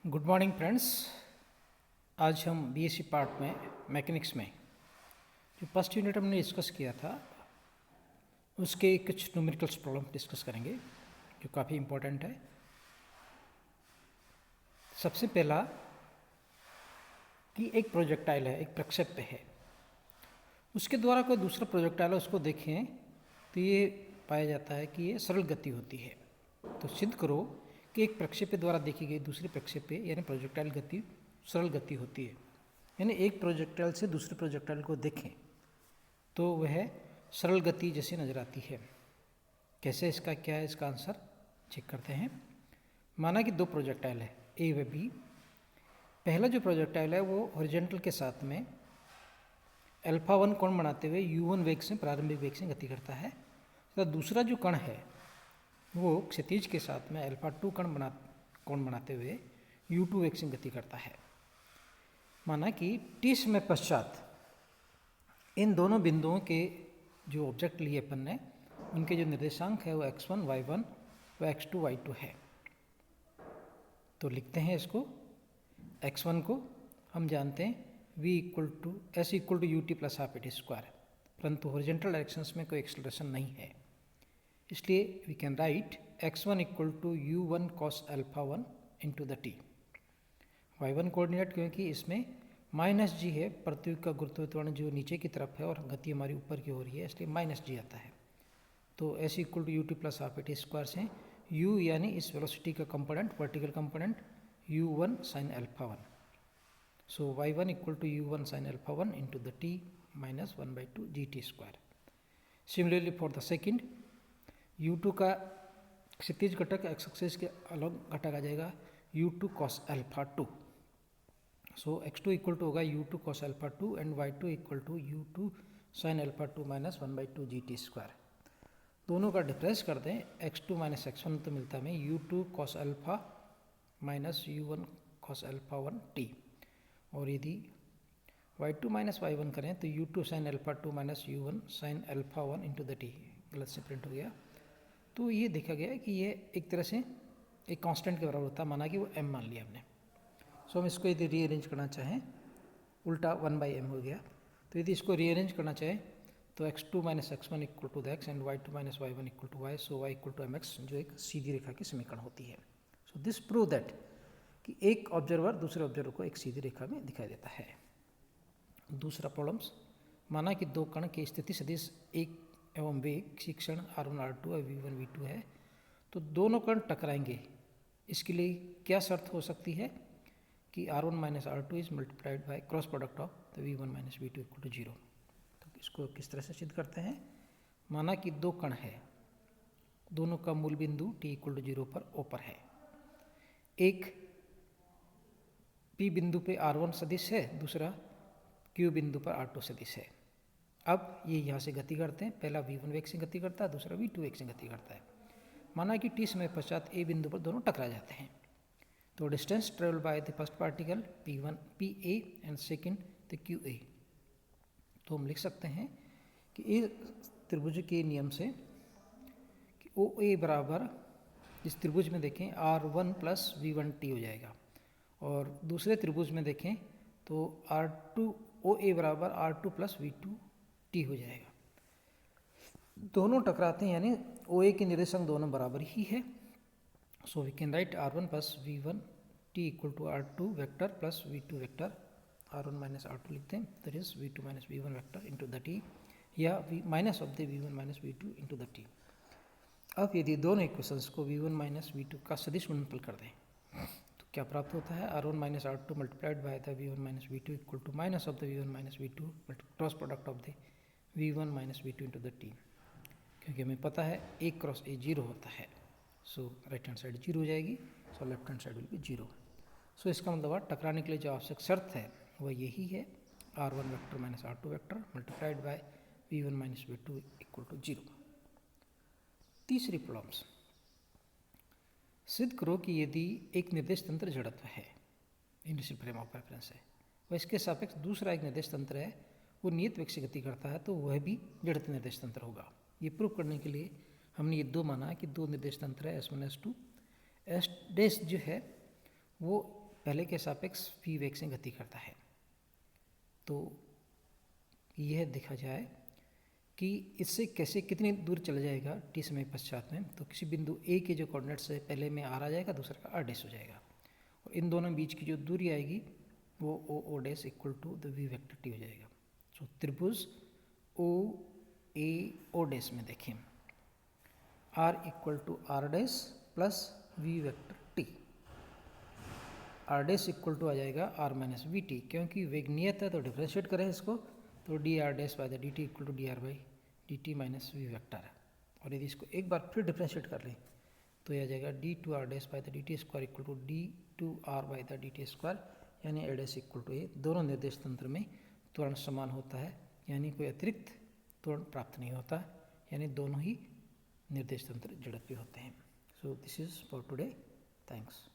Good morning friends. आज हम BSc part में मैकेनिक्स में जो फर्स्ट यूनिट हमने डिस्कस किया था उसके कुछ न्यूमेरिकल्स प्रॉब्लम डिस्कस करेंगे जो काफ़ी इम्पोर्टेंट है। सबसे पहला कि एक प्रोजेक्टाइल है, एक प्रक्षेप्य है, उसके द्वारा कोई दूसरा प्रोजेक्टाइल है उसको देखें तो ये पाया जाता है कि ये सरल गति होती है। तो सिद्ध करो कि एक प्रक्षेप्य द्वारा देखी गई दूसरी प्रक्षेप्य यानी प्रोजेक्टाइल गति सरल गति होती है। यानी एक प्रोजेक्टाइल से दूसरे प्रोजेक्टाइल को देखें तो वह सरल गति जैसी नजर आती है। कैसे, इसका क्या है, इसका आंसर चेक करते हैं। माना कि दो प्रोजेक्टाइल है ए व बी। पहला जो प्रोजेक्टाइल है वो हॉरिजॉन्टल के साथ में अल्फा 1 कोण बनाते हुए u1 वेग से प्रारंभिक वेग से गति करता है। तो दूसरा जो कण है वो क्षैतिज के साथ में अल्फा 2 कोण बनाते हुए u2 वेग से गति करता है। माना कि t समय पश्चात इन दोनों बिंदुओं के जो ऑब्जेक्ट लिए अपन ने उनके जो निर्देशांक है वो x1 y1 व x2 y2 है। तो लिखते हैं इसको। x1 को हम जानते हैं v equal to s equal to ut plus half at square, परंतु हॉरिजॉन्टल डायरेक्शंस में कोई एक्सेलरेशन नहीं है, इसलिए we can write x1 equal to u1 cos alpha 1 into the t. y1 coordinate क्योंकि इसमें माइनस जी है, पृथ्वी का गुरुत्वाकर्षण जो नीचे की तरफ है और गति हमारी ऊपर की हो रही है, इसलिए माइनस जी आता है। तो s equal to u t plus half at square से u यानी इस वेलोसिटी का component vertical component u1 sine alpha 1। So y1 equal to u1 sine alpha 1 into the t minus 1/2 g t square. Similarly for the second u2 का क्षैतिज घटक x axis के अलग घटक आ जाएगा u2 cos alpha 2। So x2 equal to होगा u2 cos alpha 2 and y2 equal to u2 sin alpha 2 minus 1/2 g t square. दोनों का डिफरेंस कर दें x2 माइनस x1 तो मिलता है हमें u2 cos alpha minus u1 cos alpha 1 t। और यदि y2 माइनस y1 करें तो u2 sin alpha 2 minus u1 sin alpha 1 into the T, गलत से प्रिंट हो गया। तो ये देखा गया कि ये एक तरह से एक कांस्टेंट के बराबर होता है, माना कि वो m मान लिया हमने। सो हम इसको यदि रीअरेंज करना चाहें उल्टा 1/m हो गया। तो यदि इसको रीअरेंज करना चाहें तो x2 minus x1 equal to the x and y2 minus y1 equal to y, so y equal to mx जो एक सीधी रेखा की समीकरण होती है। सो दिस प्रूव दैट कि एक ऑब्जर्वर दूसरे ऑब्जर्वर को एक सीधी रेखा में दिखाई देता है। दूसरा प्रॉब्लम्स, माना कि दो कण की स्थिति सदिश एक एवं वेग किसी क्षण r1 r2 और v1 v2 है, तो दोनों कण टकराएंगे। इसके लिए क्या शर्त हो सकती है कि r1 minus r2 is multiplied by cross product of the v1 minus v2 equal to 0। तो इसको किस तरह से सिद्ध करते हैं। माना कि दो कण है, दोनों का मूल बिंदु t इक्वल टू 0 पर O पर है। एक P बिंदु पे r1 सदिश है, दूसरा Q बिंदु पर r2 सदिश है। अब ये यहाँ से गति करते हैं, पहला v1 वेग से गति करता है, दूसरा v2 वेग से गति करता है। माना कि t समय पश्चात A बिंदु पर दोनों टकरा जाते हैं। तो distance travel by the first particle p1 pa and second the qa। तो हम लिख सकते हैं कि इस त्रिभुज के नियम से कि OA बराबर, इस त्रिभुज में देखें r1 प्लस v1t हो जाएगा, और दूसरे त्रिभुज में देखें तो r2 OA बराबर r2 प्लस v2t हो जाएगा। दोनों टकराते हैं यानी OA के निर्देशांक दोनों बराबर ही है। So we can write r1 plus v1t equal to r2 vector plus v2 vector. r1 minus r2 लिखते हैं, that is v2 minus v1 vector into the t, या minus of the v1 minus v2 into the t. अब यदि दोनों equations को v1 minus v2 का सदिश गुणनफल कर दें तो क्या प्राप्त होता है। r1 minus r2 multiplied by the v1 minus v2 equal to minus of the v1 minus v2 cross product of the v1 minus v2 into the T. क्योंकि हमें पता है a क्रॉस a 0 होता है, सो राइट हैंड साइड 0 हो जाएगी, so left hand side will be 0। सो इसका मतलब टकराने के लिए जो आवश्यक शर्त है वह यही है, r1 vector minus r2 vector multiplied by v1 minus v2 equal to 0। तीसरी प्रॉब्लम्स, सिद्ध करो कि यदि एक निर्देश तंत्र जड़त्व है, इनिशियल फ्रेम ऑफ रेफरेंस है, वह इसके सापेक्ष दूसरा एक निर्देश तंत्र है वो नियत वेग से गति करता है, तो वह भी जड़त्व निर्देश तंत्र होगा। ये प्रूव करने के लिए हमने ये दो माना कि दो निर्देश तंत्र है S1 S2। S डैश जो है वो पहले के सापेक्ष v वेग से गति करता है। तो यह देखा जाए कि इससे कैसे कितनी दूर चला जाएगा t समय पश्चात में। तो किसी बिंदु A के जो कोऑर्डिनेट्स है पहले में r आ जाएगा, दूसरा का r डैश हो जाएगा, और इन दोनों बीच की जो दूरी आएगी वो o dash equal to the v vector t हो जाएगा। तो त्रिभुज o a o डैश में देखें r equal to r dash plus v vector t, r dash equal to आ जाएगा r माइनस वी टी, क्योंकि वेग नियत है तो डिफ्रेंशिएट करें इसको, तो D R dash by the D T equal to D R by D T minus V vector है। और यदि इसको एक बार फिर डिफ्रेंशिएट कर लें तो यह आ जाएगा D two R dash by the D T square equal to D two R by the D T square, यानी A dash equal to A. दोनों निर्देश तंत्र में त्वरण समान होता है, यानी कोई अतिरिक्त त्वरण प्राप्त नहीं होता, यानी दोनों ही निर्देश तंत्र जड़त्वी होते हैं। So this is for today, thanks.